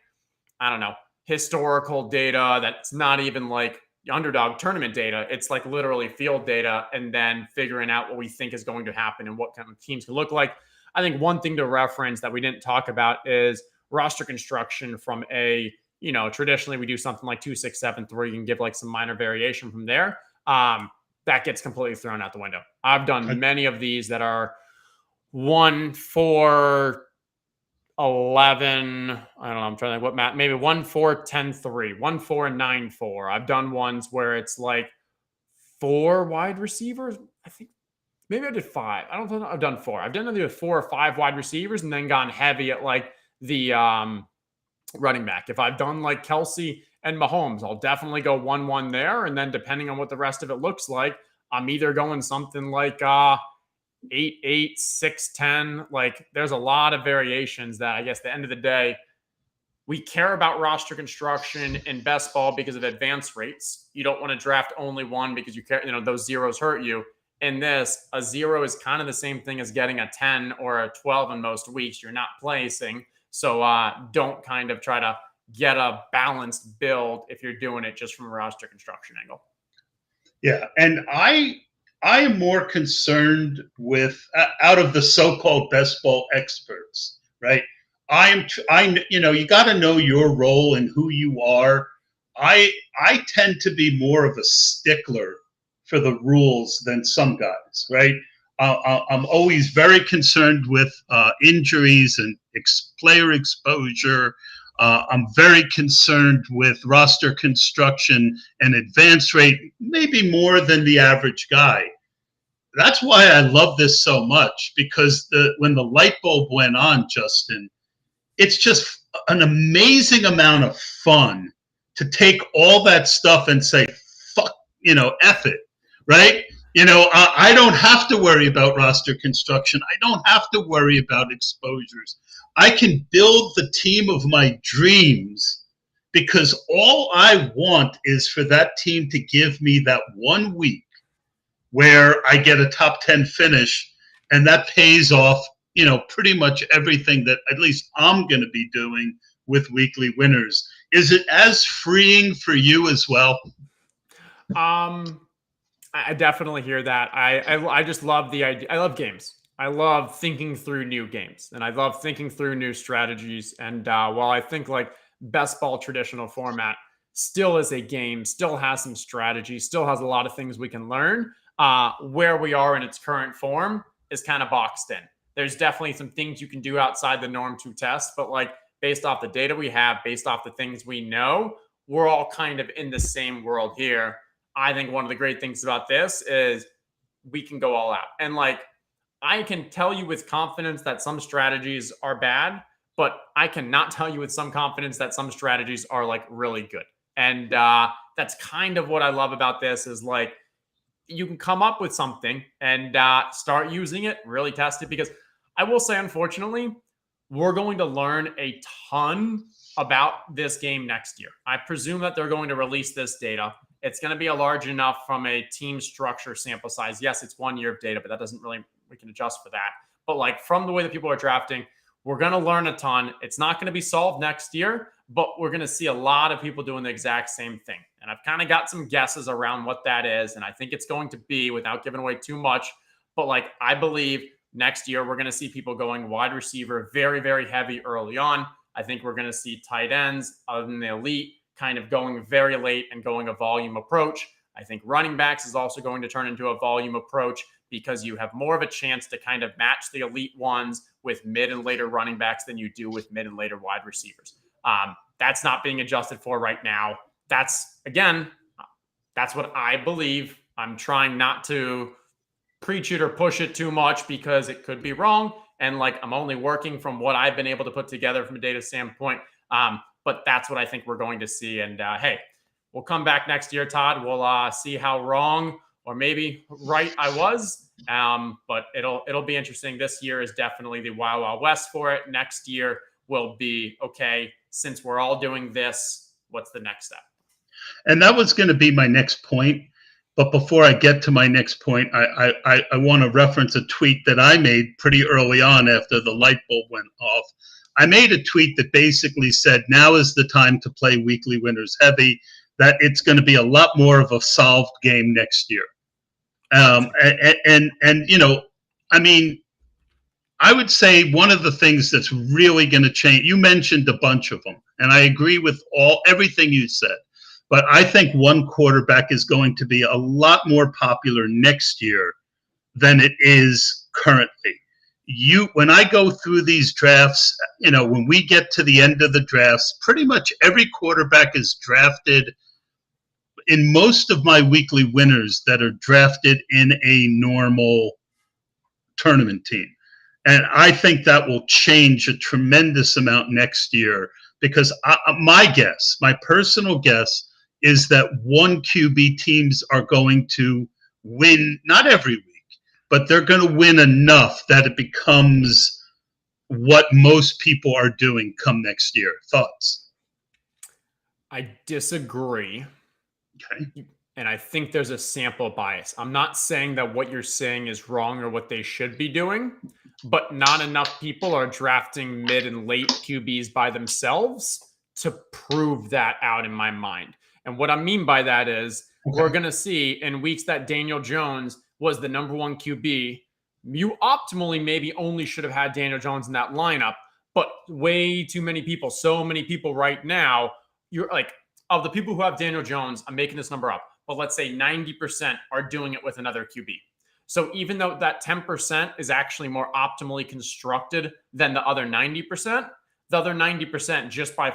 I don't know, historical data that's not even like underdog tournament data. It's like literally field data, and then figuring out what we think is going to happen and what kind of teams can look like. I think one thing to reference that we didn't talk about is roster construction from a, traditionally we do something like 2, 6, 7, 3. You can give like some minor variation from there. That gets completely thrown out the window. I've done many of these that are 1, 4, 11. I don't know. I'm trying to think what Matt, maybe 1 4 10 3, 1 4 9 4. I've done ones where it's like 4 wide receivers. I think maybe I did 5. I don't know. I've done 4. I've done either 4 or 5 wide receivers and then gone heavy at like the running back. If I've done like Kelsey and Mahomes, I'll definitely go 1-1 there. And then depending on what the rest of it looks like, I'm either going something like 8-8, 6-10. Like there's a lot of variations that I guess at the end of the day, we care about roster construction in best ball because of advance rates. You don't want to draft only one because you care, those zeros hurt you. In this, a 0 is kind of the same thing as getting a 10 or a 12 in most weeks. You're not placing. So don't kind of try to get a balanced build if you're doing it just from a roster construction angle. Yeah. And I am more concerned with out of the so-called best ball experts, right? You got to know your role and who you are. I tend to be more of a stickler for the rules than some guys, right? I'm always very concerned with injuries and player exposure. I'm very concerned with roster construction and advance rate, maybe more than the average guy. That's why I love this so much, because when the light bulb went on, Justin, it's just an amazing amount of fun to take all that stuff and say, fuck, F it, right? I don't have to worry about roster construction. I don't have to worry about exposures. I can build the team of my dreams because all I want is for that team to give me that 1 week where I get a top 10 finish, and that pays off, pretty much everything that at least I'm going to be doing with weekly winners. Is it as freeing for you as well? I definitely hear that. I just love the idea. I love games. I love thinking through new games, and I love thinking through new strategies. And while I think like best ball traditional format still is a game, still has some strategy, still has a lot of things we can learn, where we are in its current form is kind of boxed in. There's definitely some things you can do outside the norm to test, but like based off the data we have, based off the things we know, we're all kind of in the same world here. I think one of the great things about this is we can go all out. And like, I can tell you with confidence that some strategies are bad, but I cannot tell you with some confidence that some strategies are like really good. And that's kind of what I love about this is like, you can come up with something and start using it, really test it. Because I will say, unfortunately, we're going to learn a ton about this game next year. I presume that they're going to release this data. It's going to be a large enough from a team structure sample size. Yes, it's 1 year of data, but that doesn't really, we can adjust for that. But like from the way that people are drafting, we're going to learn a ton. It's not going to be solved next year, but we're going to see a lot of people doing the exact same thing. And I've kind of got some guesses around what that is. And I think it's going to be, without giving away too much, but like I believe next year we're going to see people going wide receiver very, very heavy early on. I think we're going to see tight ends other than the elite kind of going very late and going a volume approach. I think running backs is also going to turn into a volume approach because you have more of a chance to kind of match the elite ones with mid and later running backs than you do with mid and later wide receivers. That's not being adjusted for right now. That's what I believe. I'm trying not to preach it or push it too much because it could be wrong. And like, I'm only working from what I've been able to put together from a data standpoint. But that's what I think we're going to see. And hey, we'll come back next year, Todd. We'll see how wrong or maybe right I was. But it'll be interesting. This year is definitely the Wild Wild West for it. Next year will be, okay, since we're all doing this, what's the next step? And that was going to be my next point. But before I get to my next point, I want to reference a tweet that I made pretty early on after the light bulb went off. I made a tweet that basically said, now is the time to play weekly winners heavy, that it's going to be a lot more of a solved game next year. I would say one of the things that's really going to change, you mentioned a bunch of them, and I agree with everything you said. But I think one quarterback is going to be a lot more popular next year than it is currently. when I go through these drafts, when we get to the end of the drafts, pretty much every quarterback is drafted in most of my weekly winners that are drafted in a normal tournament team. And I think that will change a tremendous amount next year because my personal guess is that one QB teams are going to win, not every week, but they're going to win enough that it becomes what most people are doing come next year. Thoughts? I disagree. Okay. And I think there's a sample bias. I'm not saying that what you're saying is wrong or what they should be doing, but not enough people are drafting mid and late QBs by themselves to prove that out in my mind. And what I mean by that is we're going to see in weeks that Daniel Jones was the number one QB. You optimally maybe only should have had Daniel Jones in that lineup, but way too many people, so many people right now, you're like, of the people who have Daniel Jones, I'm making this number up, but let's say 90% are doing it with another QB. So even though that 10% is actually more optimally constructed than the other 90%, the other 90% just by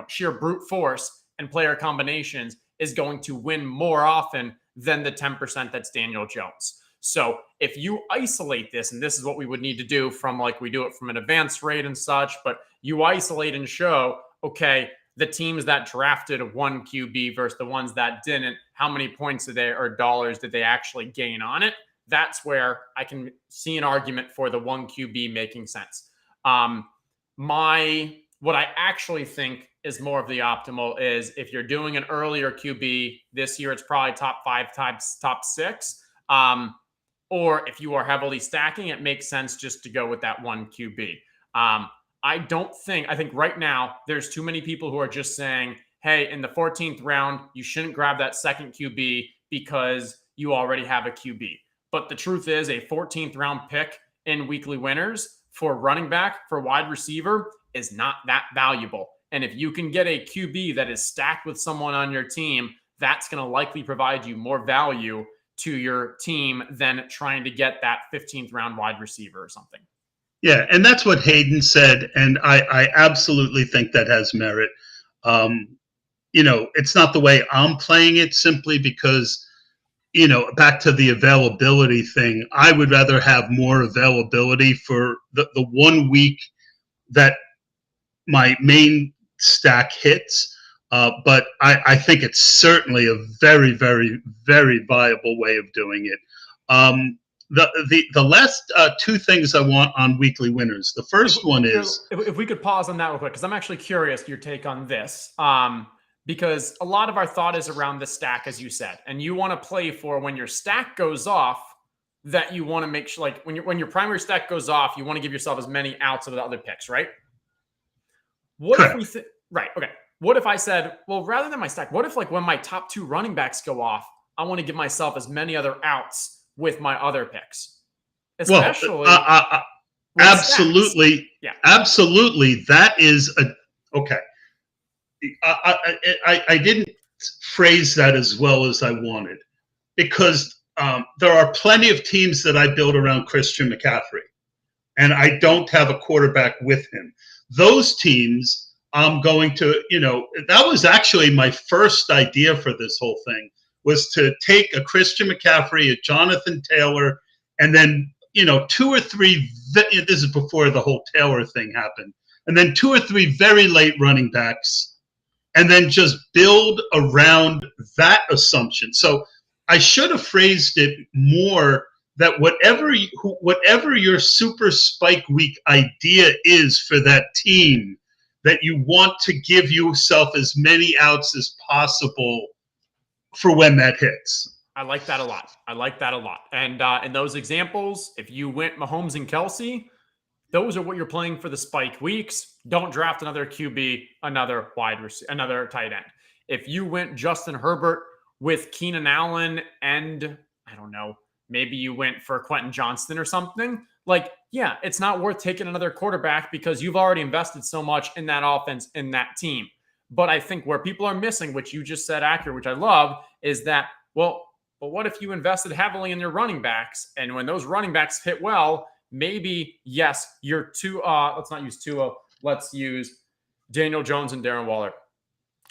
sheer brute force and player combinations is going to win more often than the 10% that's Daniel Jones. So if you isolate this, and this is what we would need to do from like we do it from an advanced rate and such, but you isolate and show, okay, the teams that drafted one QB versus the ones that didn't, how many points or dollars did they actually gain on it? That's where I can see an argument for the one QB making sense. What I actually think is more of the optimal is if you're doing an earlier QB this year, it's probably top 5 times top 6. Or if you are heavily stacking, it makes sense just to go with that one QB. I think right now there's too many people who are just saying, hey, in the 14th round, you shouldn't grab that second QB because you already have a QB. But the truth is a 14th round pick in weekly winners for running back, for wide receiver is not that valuable. And if you can get a QB that is stacked with someone on your team, that's going to likely provide you more value to your team than trying to get that 15th round wide receiver or something. Yeah, and that's what Hayden said, and I absolutely think that has merit. It's not the way I'm playing it simply because, back to the availability thing, I would rather have more availability for the 1 week that my main stack hits. But I think it's certainly a very, very, very viable way of doing it. The last 2 things I want on weekly winners. The first one is if we could pause on that real quick, because I'm actually curious your take on this. Because a lot of our thought is around the stack, as you said, and you want to play for when your stack goes off. That you want to make sure, like when your primary stack goes off, you want to give yourself as many outs of the other picks, right? What Correct. If we right? Okay. What if I said, well, rather than my stack, what if like when my top 2 running backs go off, I want to give myself as many other outs with my other picks, especially. Absolutely, yeah, absolutely. That is okay. I didn't phrase that as well as I wanted because there are plenty of teams that I build around Christian McCaffrey, and I don't have a quarterback with him. Those teams, I'm going to, that was actually my first idea for this whole thing, was to take a Christian McCaffrey, a Jonathan Taylor, and then, 2 or 3, this is before the whole Taylor thing happened, and then 2 or 3 very late running backs, and then just build around that assumption. So I should have phrased it more that whatever your super spike week idea is for that team, that you want to give yourself as many outs as possible for when that hits. I like that a lot. And in those examples, if you went Mahomes and Kelsey, those are what you're playing for the spike weeks. Don't draft another QB, another another tight end. If you went Justin Herbert with Keenan Allen and I don't know, maybe you went for Quentin Johnston or something, like, yeah, it's not worth taking another quarterback because you've already invested so much in that offense, in that team. But I think where people are missing, which you just said accurate, which I love, is that, well, but what if you invested heavily in your running backs? And when those running backs hit well, maybe, yes, you're let's not use Tua. Let's use Daniel Jones and Darren Waller.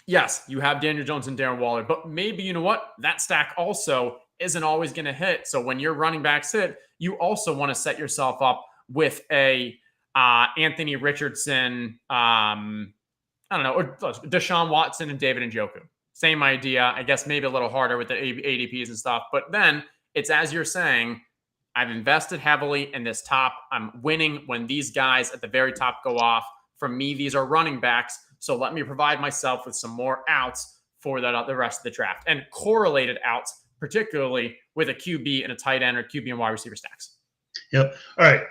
Yes, you have Daniel Jones and Darren Waller, but maybe, you know what? That stack also isn't always going to hit. So when your running backs hit, you also want to set yourself up with a Anthony Richardson, I don't know, or Deshaun Watson and David Njoku. Same idea. I guess maybe a little harder with the ADPs and stuff. But then it's as you're saying, I've invested heavily in this top. I'm winning when these guys at the very top go off. For me, these are running backs. So let me provide myself with some more outs for the rest of the draft, and correlated outs, particularly with a QB and a tight end or QB and wide receiver stacks. Yep. All right.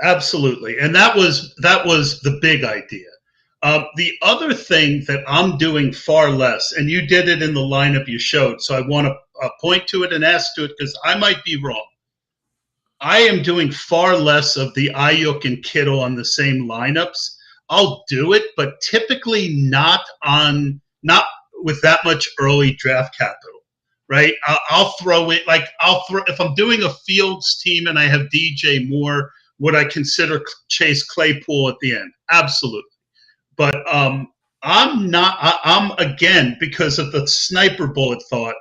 Absolutely. And that was the big idea. The other thing that I'm doing far less, and you did it in the lineup you showed, so I want to point to it and ask to it because I might be wrong. I am doing far less of the Ayuk and Kittle on the same lineups. I'll do it, but typically not with that much early draft capital, right? I'll throw it if I'm doing a Fields team and I have DJ Moore, would I consider Chase Claypool at the end? Absolutely. But I'm again, because of the sniper bullet thought,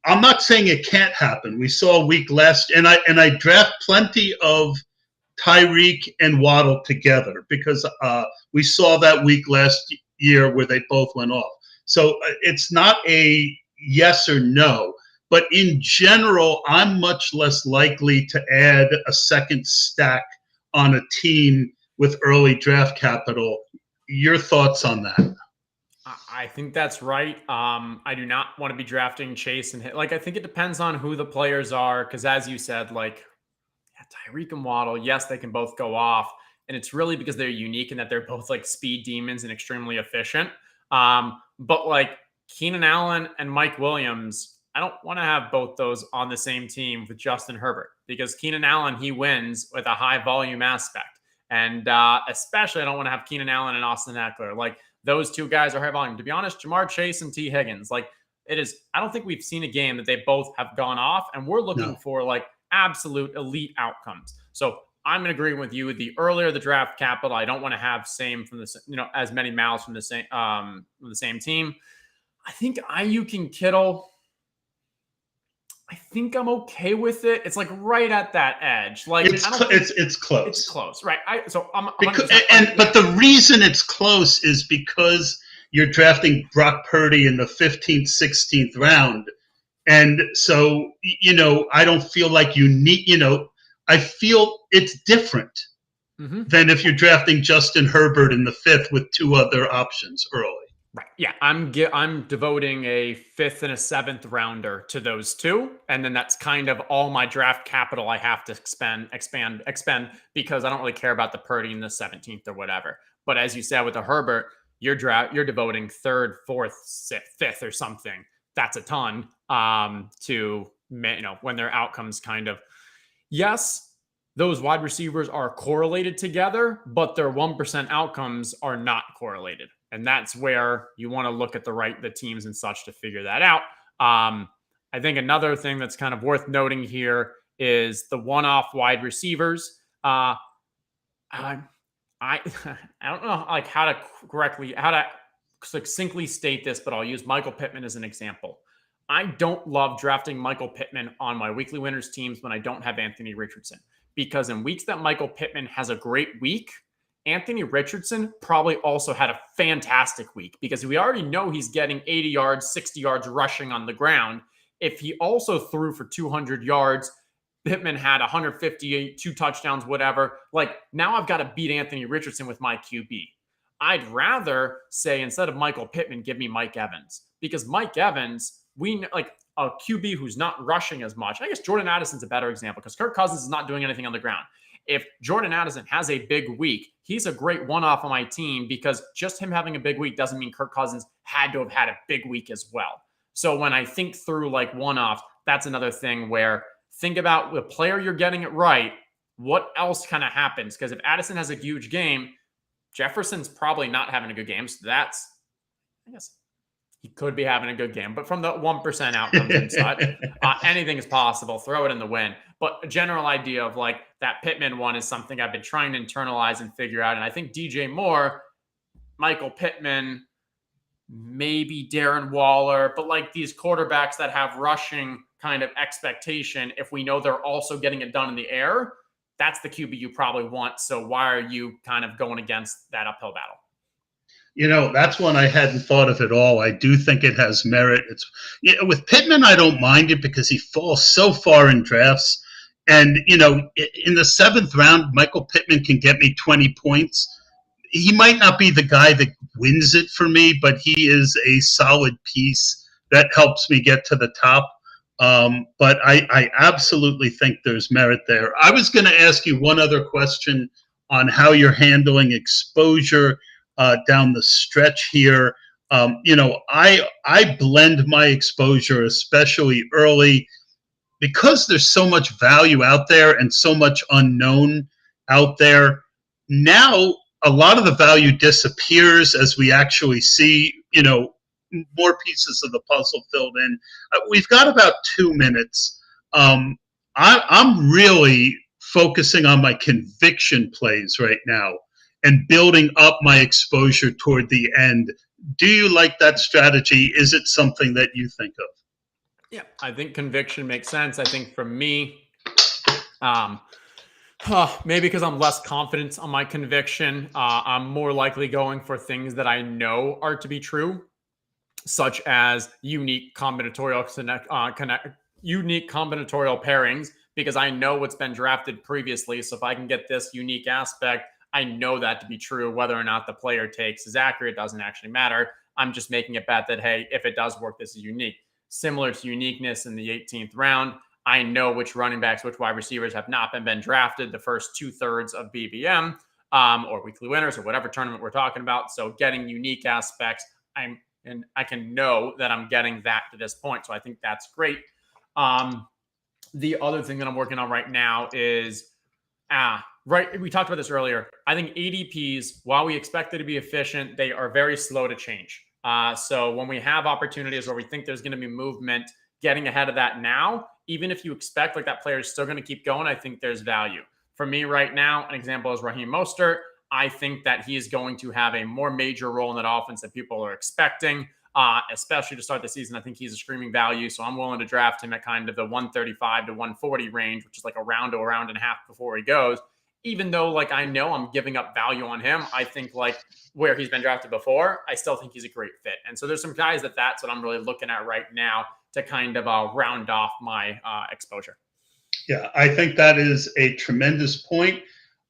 I'm not saying it can't happen. We saw a week last, and I draft plenty of Tyreek and Waddle together because we saw that week last year where they both went off. So it's not a yes or no, but in general, I'm much less likely to add a second stack on a team with early draft capital. Your thoughts on that? I think that's right. I do not want to be drafting Chase and hit. I think it depends on who the players are, because as you said, Tyreek and Waddle, yes, they can both go off. And it's really because they're unique in that they're both speed demons and extremely efficient. But Keenan Allen and Mike Williams, I don't want to have both those on the same team with Justin Herbert, because Keenan Allen, he wins with a high volume aspect. And especially I don't want to have Keenan Allen and Austin Eckler. Those two guys are high volume. To be honest, Jamar Chase and T. Higgins, it is, I don't think we've seen a game that they both have gone off, and we're looking for absolute elite outcomes. So I'm going to agree with you. The earlier the draft capital, I don't want to have as many mouths from the same team. I think Ayuk and Kittle, I think I'm okay with it. It's right at that edge. It's close. It's close, right? But the reason it's close is because you're drafting Brock Purdy in the 15th, 16th round. And so, I don't feel like you need, I feel it's different than if you're drafting Justin Herbert in the 5th with two other options early. Right. Yeah. I'm devoting a 5th and a 7th rounder to those two. And then that's kind of all my draft capital I have to expend because I don't really care about the Purdy in the 17th or whatever. But as you said with the Herbert, you're devoting 3rd, 4th, 5th or something. That's a ton to, when their outcomes kind of, yes, those wide receivers are correlated together, but their 1% outcomes are not correlated. And that's where you want to look at the teams and such to figure that out. I think another thing that's kind of worth noting here is the one-off wide receivers. I don't know how to succinctly state this, but I'll use Michael Pittman as an example. I don't love drafting Michael Pittman on my weekly winners teams when I don't have Anthony Richardson, because in weeks that Michael Pittman has a great week, Anthony Richardson probably also had a fantastic week, because we already know he's getting 80 yards, 60 yards rushing on the ground. If he also threw for 200 yards, Pittman had 158, 2 touchdowns, whatever. Now I've got to beat Anthony Richardson with my QB. I'd rather say, instead of Michael Pittman, give me Mike Evans, because Mike Evans, we know, a QB who's not rushing as much. I guess Jordan Addison's a better example, because Kirk Cousins is not doing anything on the ground. If Jordan Addison has a big week, he's a great one-off on my team, because just him having a big week doesn't mean Kirk Cousins had to have had a big week as well. So when I think through one-off, that's another thing where think about the player you're getting it right. What else kind of happens? Because if Addison has a huge game, Jefferson's probably not having a good game. So that's, I guess, he could be having a good game. But from the 1% outcomes and such, anything is possible. Throw it in the wind. But a general idea of like that Pittman one is something I've been trying to internalize and figure out. And I think DJ Moore, Michael Pittman, maybe Darren Waller, but like these quarterbacks that have rushing kind of expectation, if we know they're also getting it done in the air, that's the QB you probably want. So why are you kind of going against that uphill battle? That's one I hadn't thought of at all. I do think it has merit. With Pittman, I don't mind it because he falls so far in drafts. And, in the 7th round, Michael Pittman can get me 20 points. He might not be the guy that wins it for me, but he is a solid piece that helps me get to the top. But I absolutely think there's merit there. I was going to ask you one other question on how you're handling exposure down the stretch here. I blend my exposure, especially early, because there's so much value out there and so much unknown out there. Now, a lot of the value disappears as we actually see, more pieces of the puzzle filled in. We've got about 2 minutes. I'm really focusing on my conviction plays right now and building up my exposure toward the end. Do you like that strategy? Is it something that you think of? Yeah, I think conviction makes sense. I think for me, maybe because I'm less confident on my conviction, I'm more likely going for things that I know are to be true, such as unique combinatorial pairings, because I know what's been drafted previously. So if I can get this unique aspect, I know that to be true. Whether or not the player takes is accurate doesn't actually matter. I'm just making a bet that, hey, if it does work, this is unique. Similar to uniqueness in the 18th round, I know which running backs, which wide receivers have not been drafted the first 2/3 of BBM or weekly winners or whatever tournament we're talking about. So getting unique aspects, I can know that I'm getting that to this point. So I think that's great. The other thing that I'm working on right now is we talked about this earlier. I think ADPs, while we expect it to be efficient, they are very slow to change. So when we have opportunities where we think there's going to be movement, getting ahead of that now, even if you expect like that player is still going to keep going, I think there's value. For me right now, an example is Raheem Mostert. I think that he is going to have a more major role in that offense than people are expecting, especially to start the season. I think he's a screaming value, so I'm willing to draft him at kind of the 135 to 140 range, which is like a round to a round and a half before he goes. Even though like I know I'm giving up value on him, I think like where he's been drafted before, I still think he's a great fit. And so there's some guys that's what I'm really looking at right now to kind of round off my exposure. Yeah, I think that is a tremendous point.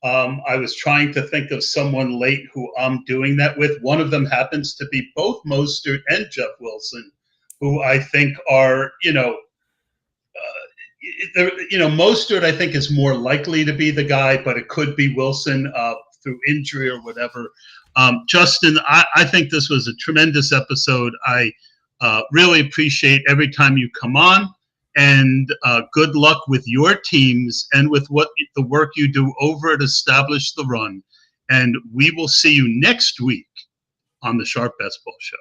I was trying to think of someone late who I'm doing that with. One of them happens to be both Mostert and Jeff Wilson, who I think are, Mostert I think is more likely to be the guy, but it could be Wilson through injury or whatever. Justin, I think this was a tremendous episode. I really appreciate every time you come on. And good luck with your teams and with the work you do over at Establish the Run. And we will see you next week on the Sharp Best Ball Show.